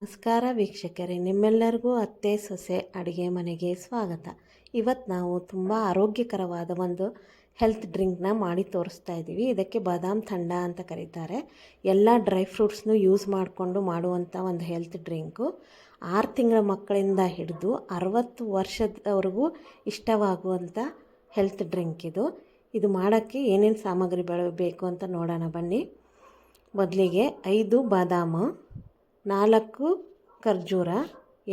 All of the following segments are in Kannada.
ನಮಸ್ಕಾರ ವೀಕ್ಷಕರೇ, ನಿಮ್ಮೆಲ್ಲರಿಗೂ ಅತ್ತೆ ಸೊಸೆ ಅಡುಗೆ ಮನೆಗೆ ಸ್ವಾಗತ. ಇವತ್ತು ನಾವು ತುಂಬ ಆರೋಗ್ಯಕರವಾದ ಒಂದು ಹೆಲ್ತ್ ಡ್ರಿಂಕ್ನ ಮಾಡಿ ತೋರಿಸ್ತಾ ಇದ್ದೀವಿ. ಇದಕ್ಕೆ ಬಾದಾಮ್ ಥಂಡ ಅಂತ ಕರೀತಾರೆ. ಎಲ್ಲ ಡ್ರೈ ಫ್ರೂಟ್ಸ್ನು ಯೂಸ್ ಮಾಡಿಕೊಂಡು ಮಾಡುವಂಥ ಒಂದು ಹೆಲ್ತ್ ಡ್ರಿಂಕು. 6 ತಿಂಗಳ ಮಕ್ಕಳಿಂದ ಹಿಡಿದು 60 ವರ್ಷದವರೆಗೂ ಇಷ್ಟವಾಗುವಂಥ ಹೆಲ್ತ್ ಡ್ರಿಂಕ್ ಇದು. ಇದು ಮಾಡೋಕ್ಕೆ ಏನೇನು ಸಾಮಗ್ರಿ ಬೇಕು ಅಂತ ನೋಡೋಣ ಬನ್ನಿ. ಮೊದಲಿಗೆ 5 ಬಾದಾಮು, 4 ಖರ್ಜೂರ,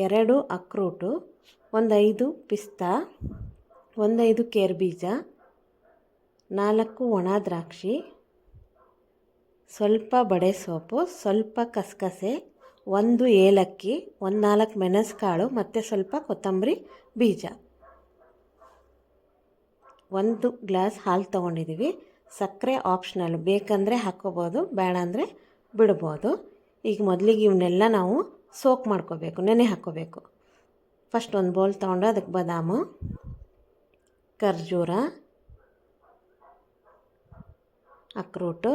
2 ಅಕ್ರೋಟು, 5 ಪಿಸ್ತಾ, 5 ಕೇರ್ ಬೀಜ, 4 ಒಣ ದ್ರಾಕ್ಷಿ, ಸ್ವಲ್ಪ ಬಡೆ ಸೋಪು, ಸ್ವಲ್ಪ ಕಸಕಸೆ, 1 ಏಲಕ್ಕಿ, 4 ಮೆಣಸುಕಾಳು ಮತ್ತು ಸ್ವಲ್ಪ ಕೊತ್ತಂಬರಿ ಬೀಜ. 1 ಗ್ಲಾಸ್ ಹಾಲು ತೊಗೊಂಡಿದ್ದೀವಿ. ಸಕ್ಕರೆ ಆಪ್ಷನಲ್, ಬೇಕಂದರೆ ಹಾಕ್ಕೋಬೋದು, ಬೇಡ ಅಂದರೆ ಬಿಡ್ಬೋದು. ಈಗ ಮೊದಲಿಗೆ ಇವನ್ನೆಲ್ಲ ನಾವು ಸೋಕ್ ಮಾಡ್ಕೋಬೇಕು, ನೆನೆ ಹಾಕ್ಕೋಬೇಕು. ಫಸ್ಟ್ ಒಂದು ಬೌಲ್ ತೊಗೊಂಡು ಅದಕ್ಕೆ ಬಾದಾಮು, ಖರ್ಜೂರ, ಅಕ್ರೋಟು,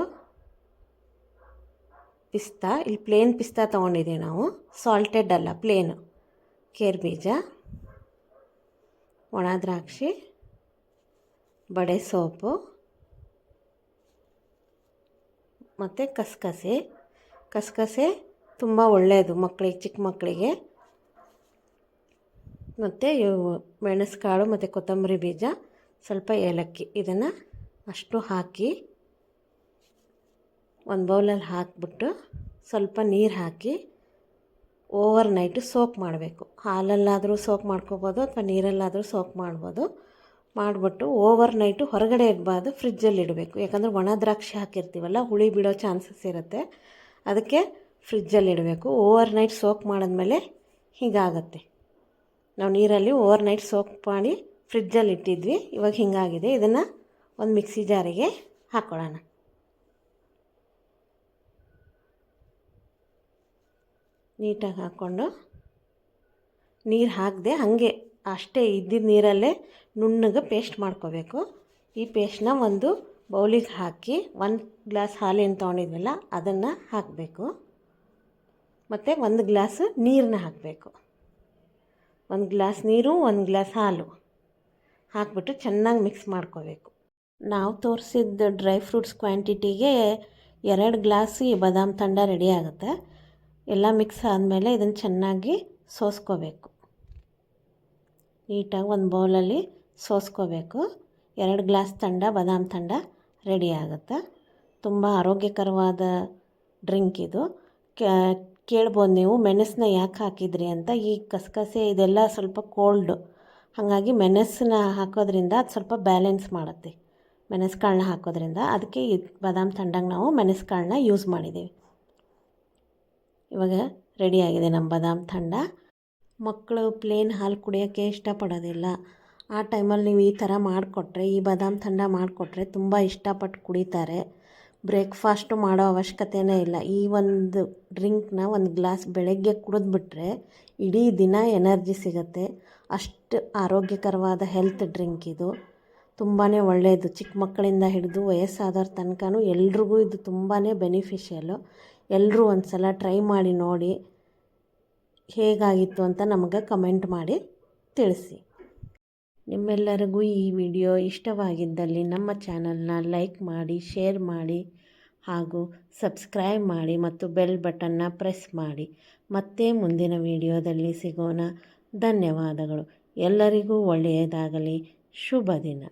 ಪಿಸ್ತಾ, ಇಲ್ಲಿ ಪ್ಲೇನ್ ಪಿಸ್ತಾ ತೊಗೊಂಡಿದ್ದೀವಿ ನಾವು, ಸಾಲ್ಟೆಡ್ ಅಲ್ಲ, ಪ್ಲೇನು, ಕೇರ್ ಬೀಜ, ಒಣ ದ್ರಾಕ್ಷಿ, ಬಡೆ ಸೋಪು ಮತ್ತು ಕಸಕಸೆ ತುಂಬ ಒಳ್ಳೆಯದು ಮಕ್ಕಳಿಗೆ, ಚಿಕ್ಕ ಮಕ್ಕಳಿಗೆ. ಮತ್ತು ಮೆಣಸುಕಾಳು ಮತ್ತು ಕೊತ್ತಂಬರಿ ಬೀಜ, ಸ್ವಲ್ಪ ಏಲಕ್ಕಿ, ಇದನ್ನು ಅಷ್ಟು ಹಾಕಿ ಒಂದು ಬೌಲಲ್ಲಿ ಹಾಕಿಬಿಟ್ಟು ಸ್ವಲ್ಪ ನೀರು ಹಾಕಿ ಓವರ್ ನೈಟು ಸೋಕ್ ಮಾಡಬೇಕು. ಹಾಲಲ್ಲಾದರೂ ಸೋಕ್ ಮಾಡ್ಕೋಬೋದು ಅಥವಾ ನೀರಲ್ಲಾದರೂ ಸೋಕ್ ಮಾಡ್ಬೋದು. ಮಾಡಿಬಿಟ್ಟು ಓವರ್ ನೈಟು ಹೊರಗಡೆ ಇಡಬಾರ್ದು, ಫ್ರಿಜ್ಜಲ್ಲಿ ಇಡಬೇಕು. ಯಾಕಂದರೆ ಒಣ ದ್ರಾಕ್ಷಿ ಹಾಕಿರ್ತೀವಲ್ಲ, ಹುಳಿ ಬಿಡೋ ಚಾನ್ಸಸ್ ಇರುತ್ತೆ. ಅದಕ್ಕೆ ಫ್ರಿಜ್ಜಲ್ಲಿ ಇಡಬೇಕು. ಓವರ್ ನೈಟ್ ಸೋಕ್ ಮಾಡಿದ್ಮೇಲೆ ಹೀಗಾಗತ್ತೆ. ನಾವು ನೀರಲ್ಲಿ ಓವರ್ ನೈಟ್ ಸೋಕ್ ಮಾಡಿ ಫ್ರಿಜ್ಜಲ್ಲಿ ಇಟ್ಟಿದ್ವಿ, ಇವಾಗ ಹೀಗಾಗಿದೆ. ಇದನ್ನು ಒಂದು ಮಿಕ್ಸಿ ಜಾರಿಗೆ ಹಾಕ್ಕೊಳ್ಳೋಣ. ನೀಟಾಗಿ ಹಾಕ್ಕೊಂಡು ನೀರು ಹಾಕದೆ ಹಾಗೆ ಅಷ್ಟೇ ಇದ್ದಿದ್ದ ನೀರಲ್ಲೇ ನುಣ್ಣಗೆ ಪೇಸ್ಟ್ ಮಾಡ್ಕೋಬೇಕು. ಈ ಪೇಸ್ಟ್ನ ಒಂದು ಬೌಲಿಗೆ ಹಾಕಿ 1 ಗ್ಲಾಸ್ ಹಾಲೇನು ತೊಗೊಂಡಿದ್ವಲ್ಲ ಅದನ್ನು ಹಾಕಬೇಕು. ಮತ್ತು 1 ಗ್ಲಾಸ್ ನೀರನ್ನ ಹಾಕಬೇಕು. 1 ಗ್ಲಾಸ್ ನೀರು, 1 ಗ್ಲಾಸ್ ಹಾಲು ಹಾಕಿಬಿಟ್ಟು ಚೆನ್ನಾಗಿ ಮಿಕ್ಸ್ ಮಾಡ್ಕೋಬೇಕು. ನಾವು ತೋರಿಸಿದ ಡ್ರೈ ಫ್ರೂಟ್ಸ್ ಕ್ವಾಂಟಿಟಿಗೆ 2 ಗ್ಲಾಸ್ ಈ ಬಾದಾಮ್ ಥಂಡ ರೆಡಿ ಆಗುತ್ತೆ. ಎಲ್ಲ ಮಿಕ್ಸ್ ಆದಮೇಲೆ ಇದನ್ನು ಚೆನ್ನಾಗಿ ಸೋಸ್ಕೋಬೇಕು. ನೀಟಾಗಿ ಒಂದು ಬೌಲಲ್ಲಿ ಸೋಸ್ಕೋಬೇಕು. 2 ಗ್ಲಾಸ್ ಬಾದಾಮ್ ಥಂಡ ರೆಡಿ ಆಗುತ್ತೆ. ತುಂಬ ಆರೋಗ್ಯಕರವಾದ ಡ್ರಿಂಕ್ ಇದು. ಕೇಳ್ಬೋದು ನೀವು ಮೆಣಸನ್ನ ಯಾಕೆ ಹಾಕಿದ್ರಿ ಅಂತ. ಈ ಕಸಕಸೆ ಇದೆಲ್ಲ ಸ್ವಲ್ಪ ಕೋಲ್ಡು, ಹಾಗಾಗಿ ಮೆಣಸನ್ನ ಹಾಕೋದ್ರಿಂದ ಅದು ಸ್ವಲ್ಪ ಬ್ಯಾಲೆನ್ಸ್ ಮಾಡುತ್ತೆ, ಮೆಣಸುಕಾಳನ್ನ ಹಾಕೋದ್ರಿಂದ. ಅದಕ್ಕೆ ಈ ಬಾದಾಮ್ ಥಂಡಾಗ ನಾವು ಮೆಣಸುಕಾಳನ್ನ ಯೂಸ್ ಮಾಡಿದ್ದೀವಿ. ಇವಾಗ ರೆಡಿಯಾಗಿದೆ ನಮ್ಮ ಬಾದಾಮ್ ಥಂಡ. ಮಕ್ಕಳು ಪ್ಲೇನ್ ಹಾಲು ಕುಡಿಯೋಕ್ಕೆ ಇಷ್ಟಪಡೋದಿಲ್ಲ. ಆ ಟೈಮಲ್ಲಿ ನೀವು ಈ ಥರ ಮಾಡಿಕೊಟ್ರೆ, ಈ ಬಾದಾಮ್ ಥಂಡ ಮಾಡಿಕೊಟ್ರೆ ತುಂಬ ಇಷ್ಟಪಟ್ಟು ಕುಡಿತಾರೆ. ಬ್ರೇಕ್ಫಾಸ್ಟು ಮಾಡೋ ಅವಶ್ಯಕತೆಯೇ ಇಲ್ಲ. ಈ ಒಂದು ಡ್ರಿಂಕ್ನ 1 ಗ್ಲಾಸ್ ಬೆಳಗ್ಗೆ ಕುಡಿದ್ಬಿಟ್ರೆ ಇಡೀ ದಿನ ಎನರ್ಜಿ ಸಿಗುತ್ತೆ. ಅಷ್ಟು ಆರೋಗ್ಯಕರವಾದ ಹೆಲ್ತ್ ಡ್ರಿಂಕ್ ಇದು. ತುಂಬಾ ಒಳ್ಳೆಯದು. ಚಿಕ್ಕ ಮಕ್ಕಳಿಂದ ಹಿಡಿದು ವಯಸ್ಸಾದವ್ರ ತನಕನೂ ಎಲ್ರಿಗೂ ಇದು ತುಂಬಾ ಬೆನಿಫಿಷಿಯಲ್ಲು. ಎಲ್ಲರೂ ಒಂದು ಸಲ ಟ್ರೈ ಮಾಡಿ ನೋಡಿ, ಹೇಗಾಗಿತ್ತು ಅಂತ ನಮಗೆ ಕಮೆಂಟ್ ಮಾಡಿ ತಿಳಿಸಿ. ನಿಮ್ಮೆಲ್ಲರಿಗೂ ಈ ವಿಡಿಯೋ ಇಷ್ಟವಾಗಿದ್ದಲ್ಲಿ ನಮ್ಮ ಚಾನಲ್ನ ಲೈಕ್ ಮಾಡಿ, ಶೇರ್ ಮಾಡಿ ಹಾಗೂ ಸಬ್ಸ್ಕ್ರೈಬ್ ಮಾಡಿ ಮತ್ತು ಬೆಲ್ ಬಟನ್ನ ಪ್ರೆಸ್ ಮಾಡಿ. ಮತ್ತೆ ಮುಂದಿನ ವಿಡಿಯೋದಲ್ಲಿ ಸಿಗೋಣ. ಧನ್ಯವಾದಗಳು. ಎಲ್ಲರಿಗೂ ಒಳ್ಳೆಯದಾಗಲಿ. ಶುಭ ದಿನ.